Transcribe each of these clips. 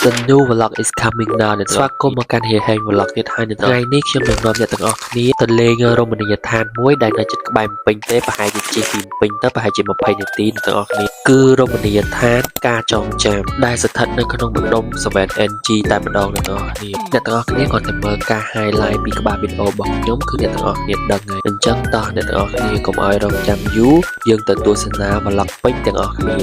The new vlog is coming now អ្នកស្វាគមន៍មកកាន់ហេហេង vlog ទៀតហើយនៅថ្ងៃនេះខ្ញុំនឹងនាំអ្នកទាំងអស់គ្នាទៅលេងរមណីយដ្ឋានមួយដែលនៅជិតក្បែរភ្នំពេញទេប្រហែលជាជិះពីភ្នំពេញទៅប្រហែលជា20នាទីអ្នកទាំងអស់គ្នាគឺរមណីយដ្ឋានការចងចាំដែលស្ថិតនៅក្នុងបណ្ដុំ 7NG តែម្ដងអ្នកទាំងអស់គ្នាអ្នកទាំងអស់គ្នាគាត់ទៅមើលការ highlight ពីក្បាលវីដេអូរបស់ខ្ញុំគឺអ្នកទាំងអស់គ្នាដឹងហើយអញ្ចឹងតោះអ្នកទាំងអស់គ្នាកុំឲ្យរងចាំយូរយើងទៅទស្សនា vlog ពេញទាំងអស់គ្នា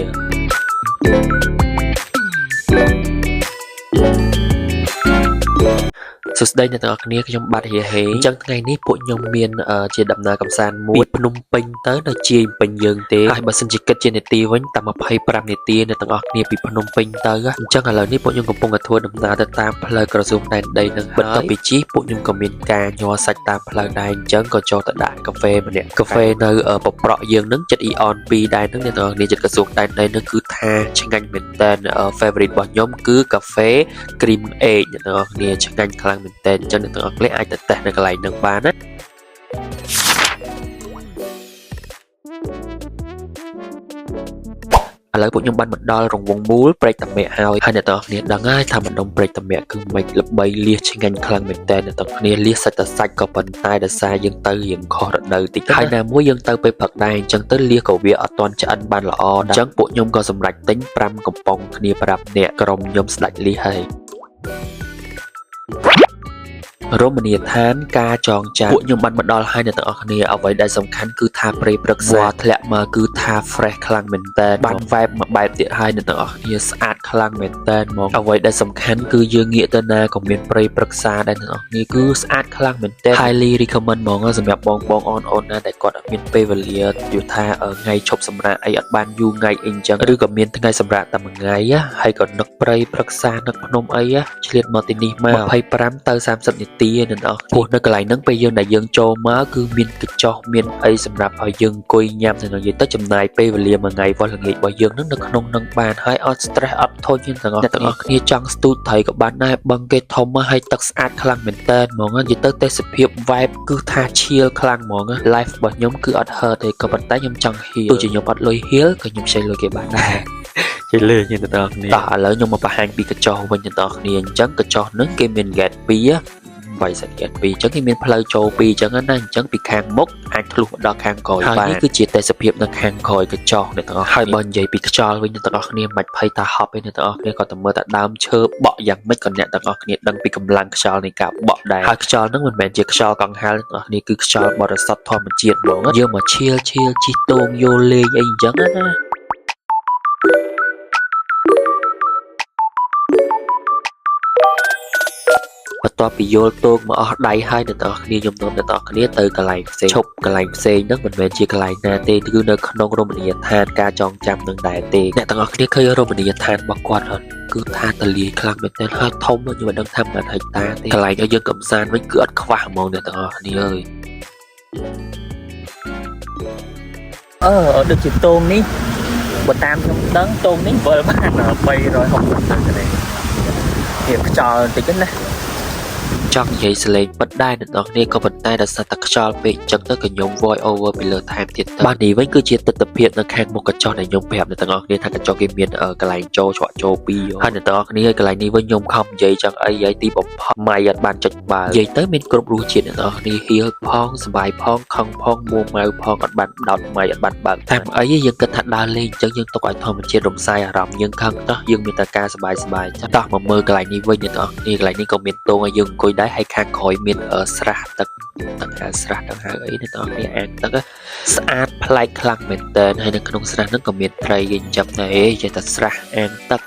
សួស្តីអ្នកទាំងអស់គ្នាខ្ញុំបាទហេហេអញ្ចឹងថ្ងៃនេះពួកខ្ញុំមានជាដំណើរកម្សាន្តមួយភ្នំពេញទៅនៅជាយពេញយើងទេហើយបើសិនជាគិតជានាទីវិញតែ25នាទីអ្នកទាំងអស់គ្នាពីភ្នំពេញទៅអញ្ចឹងឥឡូវនេះពួកខ្ញុំកំពុងតែធ្វើដំណើរទៅតាមផ្លូវក្រសួងដែនដីនឹងបន្ទាប់ពីជិះពួកខ្ញុំក៏មានការញ័រសាច់តាមផ្លូវដែរអញ្ចឹងក៏ចូលទៅដាក់កាហ្វេម្នាក់កាហ្វេនៅបប្រក់យើងនឹងចិត្ត Eon 2ដែរនឹងអ្នកទាំងអស់គ្នាចិត្តក្រសួងដែនដីនឹងគឺថាឆ្ងាញ់មែនតើ favorite របស់ខ្ញុំគឺកាហ្វេ Cream Egg អ្នកទាំងអស់គ្នាឆ្ងាញ់ខ្លាំងមែនតើអញ្ចឹងអ្នកទាំងអស់គ្នាអាចទៅតេស្តនៅកន្លែងនឹងបានណាឥឡូវពួកខ្ញុំបានមកដល់រង្វង់មូលព្រែកតាមាក់ហើយអ្នកទាំងអស់គ្នាដឹងហើយថាម្ដុំព្រែកតាមាក់គឺមិនល្បីលៀសឆ្ងាញ់ខ្លាំងមែនតើអ្នកទាំងអស់គ្នាលៀសសាច់តែសាច់ក៏ប៉ុន្តែដោយសារយើងទៅរៀងខុសរដូវតិចហើយណាមួយយើងទៅពេលព្រឹកដែរអញ្ចឹងទៅលៀសក៏វាអត់ទាន់ឆ្អិនបានល្អដែរអញ្ចឹងពួកខ្ញុំក៏សម្រេចទិញ5កំប៉ុងគ្នាប្រាប់អ្នកក្រុមខ្ញុំស្ដាច់លៀសហើយរមណីយដ្ឋានការចងចាំពួកខ្ញុំបានមកដល់ហើយអ្នកទាំងអស់គ្នាអ្វីដែលសំខាន់គឺថាព្រៃព្រឹក្សាធ្លាក់មកគឺថា fresh ខ្លាំងមែនតើបាន vibe មួយបែបទៀតហើយអ្នកទាំងអស់គ្នាស្អាតខ្លាំងមែនតើហ្មងអ្វីដែលសំខាន់គឺយើងងាកទៅណាក៏មានព្រៃព្រឹក្សាដែរអ្នកទាំងអស់គ្នាគឺស្អាតខ្លាំងមែនតើ highly recommend ហ្មងសម្រាប់បងអូនណាដែលគាត់អត់មានពេលវេលាយល់ថាថ្ងៃឈប់សម្រាកអីអត់បានយូរថ្ងៃអីអញ្ចឹងឬក៏មានថ្ងៃសម្រាកតែមួយថ្ងៃហើយក៏នឹកព្រៃព្រឹក្សានឹកភ្នំអីឆ្លៀតមកទីនេះមក25ទៅ30នាទីអ្នកទាំងអស់ព្រោះនៅកន្លែងហ្នឹងពេលយើងចូលមកគឺមានកញ្ចុះមានអីសម្រាប់ឲ្យយើងអង្គុយញ៉ាំទៅនិយាយទៅចំណាយពេលវេលាមួយថ្ងៃវល់ល្ងាចរបស់យើងហ្នឹងនៅក្នុងហ្នឹងបានហើយអត់ stress អត់ធុញទេទាំងអស់គ្នាចង់ស្ទូចត្រីក៏បានដែរបឹងគេធំហើយទឹកស្អាតខ្លាំងមែនតើហ្មងនិយាយទៅទេសភាព vibe គឺថាឈៀលខ្លាំងហ្មង life របស់ខ្ញុំគឺអត់ hurt ទេក៏ប៉ុន្តែខ្ញុំចង់ heal ទោះជាខ្ញុំអត់លុយ heal ក៏ខ្ញុំខ្ចីលុយគេបានដែរជិះលើញទៅដល់គ្នាតោះឥឡូវខ្ញុំមកបង្ហាញពីកញ្ចុះវិញទៅដល់គ្នាអញ្ចឹងកញ្ចុះហ្នឹងគេមាន gate 2បៃសាច់ទៀត2អញ្ចឹងគេមានផ្លូវចូល2អញ្ចឹងណាអញ្ចឹងពីខាងមុខអាចធ្លុះមកដល់ខាងក្រោយបានហើយនេះគឺជាទេសភាពនៅខាងក្រោយកញ្ចក់អ្នកទាំងអស់ហើយបើនិយាយពីខ្យល់វិញអ្នកទាំងអស់គ្នាមិនភ័យថាហប់ទេអ្នកទាំងអស់គ្នាក៏តែមើលតែដើមឈើបក់យ៉ាងម៉េចក៏អ្នកទាំងអស់គ្នាដឹងពីកម្លាំងខ្យល់នៃការបក់ដែរហើយខ្យល់ហ្នឹងមិនមែនជាខ្យល់កង្ហារអ្នកទាំងអស់គ្នាគឺខ្យល់បរិសុទ្ធធម្មជាតិហ្មងយើងមកឈៀលជិះតោងយោលេងអីអញ្ចឹងណាបន្ទាប់ពីយល់តោកមកអស់ដៃហើយអ្នកទាំងអស់គ្នាខ្ញុំនាំអ្នកទាំងអស់គ្នាទៅកន្លែងផ្សេងឈប់កន្លែងផ្សេងហ្នឹងមិនមែនជាកន្លែងណាទេគឺនៅក្នុងរមណីយដ្ឋានការចងចាំនឹងដែរទេអ្នកទាំងអស់គ្នាឃើញរមណីយដ្ឋានរបស់គាត់អត់គឺថាតលាយខ្លាំងមែនទែនហើយធំខ្ញុំមិនដឹងថាប៉ុន្មានហិកតាទេកន្លែងឲ្យយើងកំសាន្តវិញគឺអត់ខ្វះហ្មងអ្នកទាំងអស់គ្នាអើយដូចជាតោងនេះបើតាមខ្ញុំដឹងតោងនេះវិលបាន360ទៅនេះខ្យល់បន្តិចណាចង់និយាយសលេងបិទដែរអ្នកនរគ្នាក៏ប៉ុន្តែដោយសារតែខ្យល់ពេកអញ្ចឹងទៅក៏ខ្ញុំ voice over ពីលើថែមទៀតទៅបាទនេះវិញគឺជាទស្សនវិជ្ជានៅខាងមុខកញ្ចក់ដែលខ្ញុំប្រាប់អ្នកទាំងអស់គ្នាថាកញ្ចក់គេមានកន្លែងចូលច្រកចូល2ហើយអ្នកទាំងអស់គ្នាកន្លែងនេះវិញខ្ញុំខំនិយាយចឹងអីហើយទីបំផុតម៉ៃអត់បានចុចបើនិយាយទៅមានគ្រប់រសជាតិអ្នកទាំងអស់គ្នាហៀលផងសប្បាយផងខឹងផងមួម៉ៅផងអត់បានដោតម៉ៃអត់បានបើកតែអីយើងគិតថាដើរលេងអញ្ចឹងយើងទុកឲ្យធម្មជាតិរំសាយអារម្មណ៍យើងខឹងតោះយើងមានតែការសប្បាយតោះមកមើលកន្លែងនេះវិញអ្នកទាំងអស់គ្នាកន្លែងនេះក៏មានតោងឲ្យយើងអង្គុយដែរហើយខាងក្រោយមានស្រះទឹកស្រះទឹកហៅអីអ្នកទាំងអស់គ្នាអាងទឹកស្អាតប្លែកខ្លាំងមែនតើហើយនៅក្នុងស្រះហ្នឹងក៏មានត្រីគេចិញ្ចឹមដែរចេះតែស្រះអាងទឹក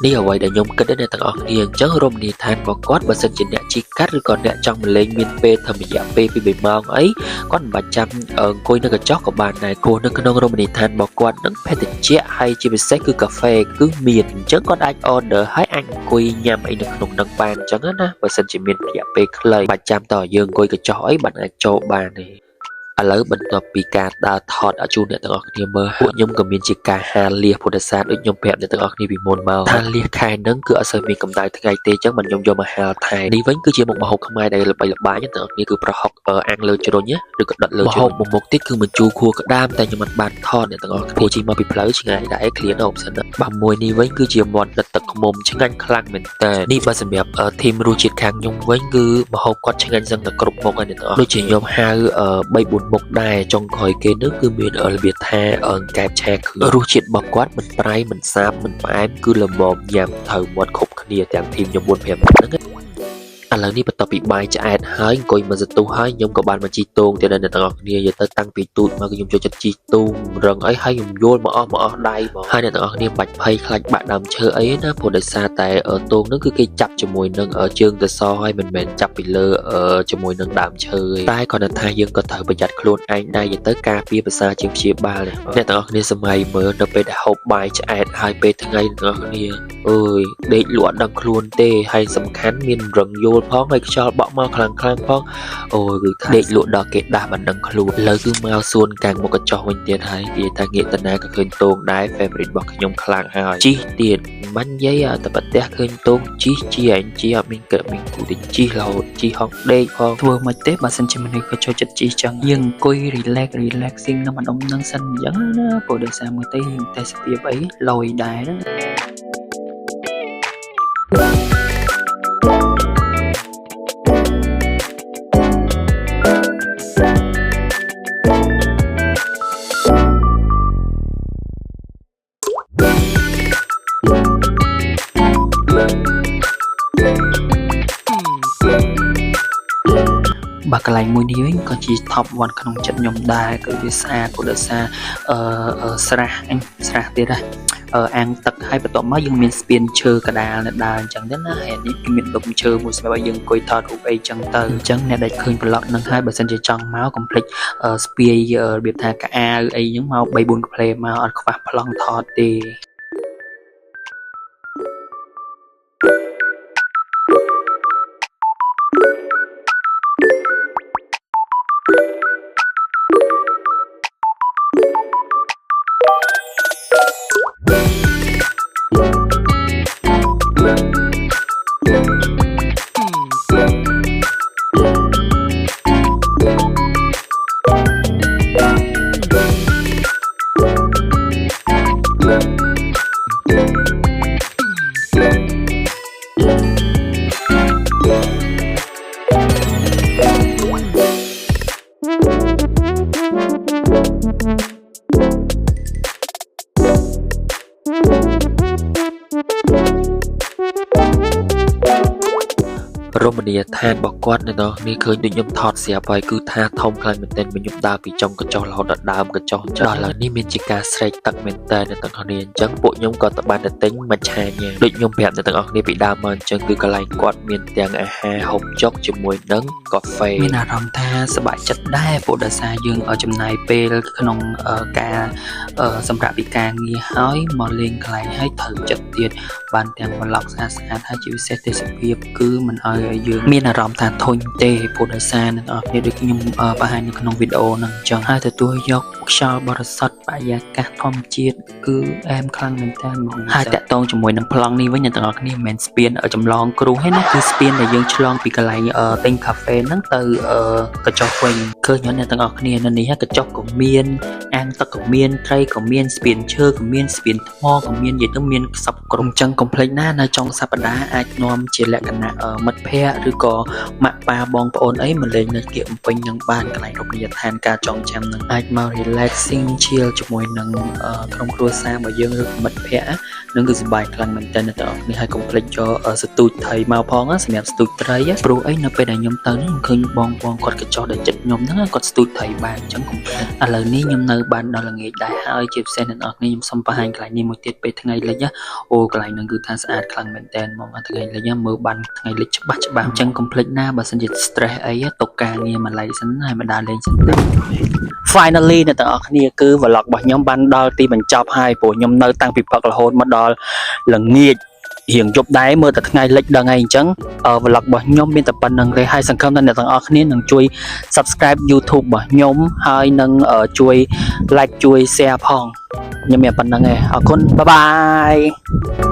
នេះអ្វីដែលខ្ញុំគិតដែរទាំងអស់គ្នាអញ្ចឹងរមណីយដ្ឋានរបស់គាត់បើសិនជាអ្នកជីកាត់ឬក៏អ្នកចង់មកលេងមានពេលធម្មរយៈពេលពី3ម៉ោងអីគាត់មិនបាច់ចាំអង្គុយនៅកញ្ចក់ក៏បានដែរព្រោះនៅក្នុងរមណីយដ្ឋានរបស់គាត់នឹងភេសជ្ជៈហើយជាពិសេសគឺកាហ្វេគឺមានអញ្ចឹងគាត់អាច order ហើយអាចអង្គុយញ៉ាំអីនៅក្នុងនឹងបានអញ្ចឹងណាបើសិនជាមានរយៈពេលខ្លីបាច់ចាំតើយើងអង្គុយកញ្ចក់អីបានអាចចូលបានទេឥឡូវបន្ទាប់ពីការដើរថតឲ្យជូនអ្នកទាំងអស់គ្នាមើលពួកខ្ញុំក៏មានជាការហាលលៀសពុទ្ធសាសដូចខ្ញុំប្រាប់អ្នកទាំងអស់គ្នាពីមុនមកហាលលៀសខែហ្នឹងគឺអត់សូវមានកម្ដៅថ្ងៃទេអញ្ចឹងមិនខ្ញុំយកមកហាលថែនេះវិញគឺជាមុខម្ហូបខ្មែរដែលល្បីល្បាញទាំងអស់គ្នាគឺប្រហុកអាំងលើជ្រុញឬក៏ដុតលើជ្រុញមុខទៀតគឺមិនជូរខួរក្តាមតែខ្ញុំមិនបានថតអ្នកទាំងអស់គ្នាជិះមកពីផ្លូវឆ្ងាយដែរឃ្លានអូបសិនបាទមួយនេះវិញគឺជាមាន់ដិតទឹកឃ្មុំឆ្ងាញ់ខ្លាំងមែនតើនេះបើសម្រាប់ធីមរសជាតិខាងខ្ញុំវិញគឺម្ហូបគាត់ឆ្ងាញ់សឹងតែគ្រប់មុខហើយអ្នកទាំងអស់ដូចជាខ្ញុំហៅ3 4មុខដែរចុងក្រោយគេនោះគឺមានរបៀបថាកែបឆាគ្រឿងរសជាតិរបស់គាត់មិនប្រៃមិនសាបមិនផ្អែមគឺល្មមញ៉ាំត្រូវមាត់គ្រប់គ្នាទាំងធីមខ្ញុំ4 5ហ្នឹងឥឡូវនេះបន្ទាប់ពីបាយឆ្អែតហើយអង្គុយមកសន្ទុះហើយខ្ញុំក៏បានមកជីតូងទៀតដែរអ្នកទាំងអស់គ្នានិយាយទៅតាំងពីទូចមកខ្ញុំចូលចិត្តជីតូងរឹងអីហើយខ្ញុំយល់មកអស់ដៃមកហើយអ្នកទាំងអស់គ្នាបាច់ភ័យខ្លាចបាក់ដើមឈើអីណាព្រោះដោយសារតែតូងហ្នឹងគឺគេចាប់ជាមួយនឹងជើងទៅសហើយមិនមែនចាប់ពីលើជាមួយនឹងដើមឈើទេតែគាត់ថាយើងក៏ត្រូវប្រយ័ត្នខ្លួនឯងដែរនិយាយទៅការពារភាសាជាងព្យាបាលអ្នកទាំងអស់គ្នាសម័យមើលនៅពេលដែលហូបបាយឆ្អែតហើយពេលថ្ងៃអ្នកទាំងអស់គ្នាអើយដេកលក់អត់ដឹងខ្លួនទេហើយសំខាន់មានរឹងយល់ផងហើយខ្យល់បក់មកខ្លាំងផងអូយគឺថាដេកលក់ដល់គេដាស់មិនដឹងខ្លួនឥឡូវគឺមកសួនកាំងមកកញ្ចក់វិញទៀតហើយនិយាយថាងាកតាណាក៏ឃើញតូងដែរ favorite របស់ខ្ញុំខ្លាំងហើយជីទៀតមិននិយាយតែប្រទះឃើញតូងជីអញជីអត់មានកើតមានគូទៅជីរហូតជីហងដេកផងធ្វើមិនទេបើសិនជាមនុស្សក៏ចូលចិត្តជីចឹងយើងអង្គុយ relaxing នៅម្ដុំនឹងសិនអញ្ចឹងណាព្រោះដោយសារមើលទៅតែស្ពាបអីលយដែរណាបាទកន្លែងមួយនេះវិញក៏ជា top 1 ក្នុងចិត្តខ្ញុំដែរគឺវាស្អាតព្រោះដោយសារស្រះទៀតដែរអាំងទឹកហើយបន្ទាប់មកយើងមានស្ពានឈើកដាលនៅដើរអញ្ចឹងទៅណាហើយនេះគឺមានដុំឈើមួយសម្រាប់ឲ្យយើងអង្គុយថតរូបអីអញ្ចឹងទៅអញ្ចឹងអ្នកដែលឃើញប្លុកនឹងហើយបើសិនជាចង់មកកុំភ្លេចស្ពាយរបៀបថាកអាវអីហ្នឹងមក3 4ក្លេមកអត់ខ្វះប្លង់ថតទេរមណីយដ្ឋានរបស់គាត់នៅនោះនេះឃើញដូចខ្ញុំថតស្រាប់ហើយគឺថាធំខ្លាំងមែនទែនខ្ញុំដើរពីចុងកញ្ចក់រហូតដល់ដើមកញ្ចក់ដល់ឥឡូវនេះមានជាការស្រែកទឹកមែនទែនអ្នកទាំងអស់គ្នាអញ្ចឹងពួកខ្ញុំក៏ទៅបានទៅទិញមកឆាញ៉ាំដូចខ្ញុំប្រាប់អ្នកទាំងអស់គ្នាពីដើមមកអញ្ចឹងគឺកន្លែងគាត់មានទាំងអាហារហូបចុកជាមួយនឹងកាហ្វេមានអារម្មណ៍ថាសប្បាយចិត្តដែរព្រោះដោយសារយើងចំណាយពេលក្នុងការសម្រាប់ពីការងារហើយមកលេងកន្លែងហើយត្រូវចិត្តទៀតបានទាំងប្លុកស្អាតហើយជាពិសេសទេសភាពគឺមិនឲ្យយើងមានអារម្មណ៍ថាធុញទេព្រោះដោយសារអ្នកនរគ្នាដូចខ្ញុំបង្ហាញនៅក្នុងវីដេអូហ្នឹងអញ្ចឹងហើយទទួលយកខ្យល់បរិសុទ្ធបរិយាកាសធម្មជាតិគឺអែមខ្លាំងមែនតើហ្មងហើយតាក់ទងជាមួយនឹងប្លង់នេះវិញអ្នកនរគ្នាមិនមែនស្ពានចម្លងគ្រូទេណាគឺស្ពានដែលយើងឆ្លងពីកន្លែងទិញកាហ្វេហ្នឹងទៅកញ្ចក់វិញឃើញអ្នកទាំងអស់គ្នានៅនេះកញ្ចក់ក៏មានអាងទឹកក៏មានត្រីក៏មានស្ពានឈើក៏មានស្ពានថ្មក៏មាននិយាយទៅមានសពគ្រប់អញ្ចឹងកុំភ្លេចណានៅចុងសប្តាហ៍អាចនាំជាលក្ខណៈមិត្តភ ភ័ក្រឬក៏ម៉ាក់ប៉ាបងប្អូនអីមកលេងនៅគៀកបំពេញនឹងបានកន្លែងរមណីយដ្ឋានការចងចាំនឹងអាចមក relaxing chill ជាមួយនឹងក្រុមគ្រួសាររបស់យើងឬមិត្តភ័ក្តិនឹងគឺសប្បាយខ្លាំងមែនទែនអ្នកទាំងអស់គ្នាហើយកុំភ្លេចយកស្ទូចថៃមកផងសម្រាប់ស្ទូចត្រីព្រោះអីនៅពេលដែលខ្ញុំទៅនេះខ្ញុំឃើញបងគាត់កញ្ចោះដែលចិត្តខ្ញុំហ្នឹងគាត់ស្ទូចត្រីបានអញ្ចឹងកុំភ្លេចឥឡូវនេះខ្ញុំនៅបានដល់ល្ងាចដែរហើយជាពិសេសអ្នកទាំងអស់គ្នាខ្ញុំសូមបង្ហាញកន្លែងនេះមួយទៀតពេលថ្ងៃលិចអូកន្លែងហ្នឹងគឺថាស្អាតខ្លាំងមែនទែនហ្មងថ្ងៃលិចមើលបានថ្ងៃលិចច្បាស់អញ្ចឹងកុំភ្លេចណាបើសិនជា stress អីទុកការងារមកឡៃសិនហើយមកដើរលេងសិនទៅ finally អ្នកទាំងអស់គ្នាគឺ vlog របស់ខ្ញុំបានដល់ទីបញ្ចប់ហើយព្រោះខ្ញុំនៅតាំងពីព្រឹករហូតមកដល់ល្ងាចរៀងយប់ដែរមើលតែថ្ងៃលិចដឹងហើយអញ្ចឹងvlog របស់ខ្ញុំមានតែប៉ុណ្្នឹងទេហើយសង្ឃឹមថាអ្នកទាំងអស់គ្នានឹងជួយ subscribe YouTube របស់ខ្ញុំហើយនឹងជួយ like ជួយ share ផងខ្ញុំមានប៉ុណ្្នឹងឯងអរគុណបាយបាយ